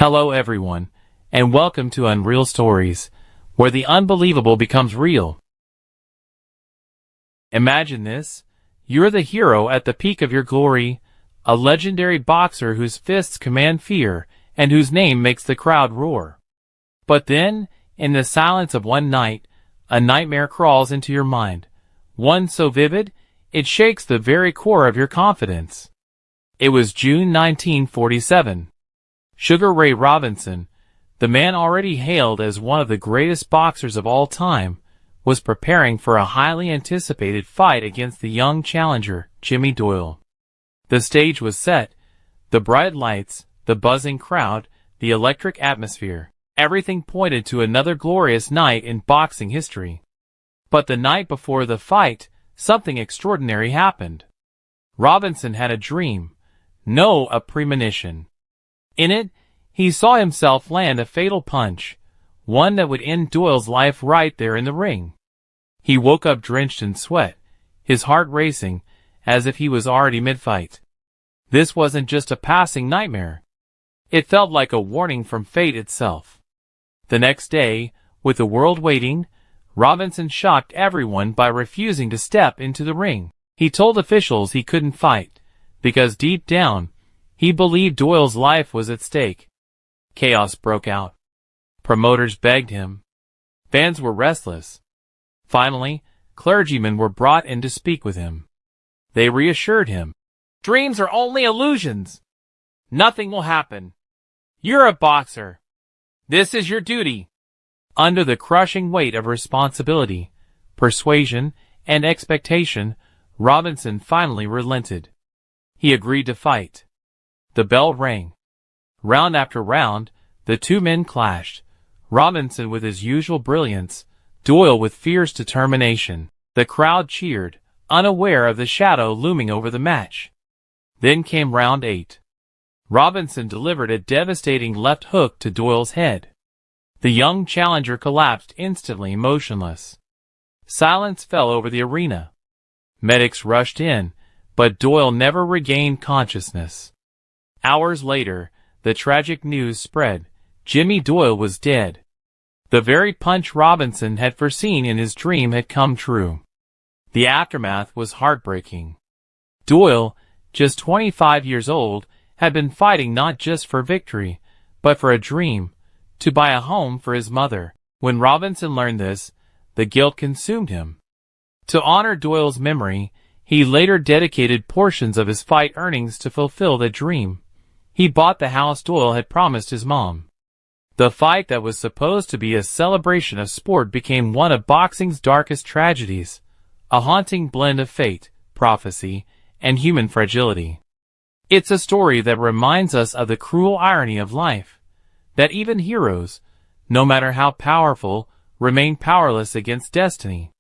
Hello everyone, and welcome to Unreal Stories, where the unbelievable becomes real. Imagine this. You're the hero at the peak of your glory, a legendary boxer whose fists command fear and whose name makes the crowd roar. But then, in the silence of one night, a nightmare crawls into your mind, one so vivid, it shakes the very core of your confidence. It was June 1947. Sugar Ray Robinson, the man already hailed as one of the greatest boxers of all time, was preparing for a highly anticipated fight against the young challenger, Jimmy Doyle. The stage was set, the bright lights, the buzzing crowd, the electric atmosphere. Everything pointed to another glorious night in boxing history. But the night before the fight, something extraordinary happened. Robinson had a dream. No, a premonition. In it, he saw himself land a fatal punch, one that would end Doyle's life right there in the ring. He woke up drenched in sweat, his heart racing, as if he was already mid-fight. This wasn't just a passing nightmare. It felt like a warning from fate itself. The next day, with the world waiting, Robinson shocked everyone by refusing to step into the ring. He told officials he couldn't fight, because deep down, he believed Doyle's life was at stake. Chaos broke out. Promoters begged him. Fans were restless. Finally, clergymen were brought in to speak with him. They reassured him. Dreams are only illusions. Nothing will happen. You're a boxer. This is your duty. Under the crushing weight of responsibility, persuasion, and expectation, Robinson finally relented. He agreed to fight. The bell rang. Round after round, the two men clashed, Robinson with his usual brilliance, Doyle with fierce determination. The crowd cheered, unaware of the shadow looming over the match. Then came round 8. Robinson delivered a devastating left hook to Doyle's head. The young challenger collapsed instantly motionless. Silence fell over the arena. Medics rushed in, but Doyle never regained consciousness. Hours later, the tragic news spread. Jimmy Doyle was dead. The very punch Robinson had foreseen in his dream had come true. The aftermath was heartbreaking. Doyle, just 25 years old, had been fighting not just for victory, but for a dream, to buy a home for his mother. When Robinson learned this, the guilt consumed him. To honor Doyle's memory, he later dedicated portions of his fight earnings to fulfill the dream. He bought the house Doyle had promised his mom. The fight that was supposed to be a celebration of sport became one of boxing's darkest tragedies, a haunting blend of fate, prophecy, and human fragility. It's a story that reminds us of the cruel irony of life, that even heroes, no matter how powerful, remain powerless against destiny.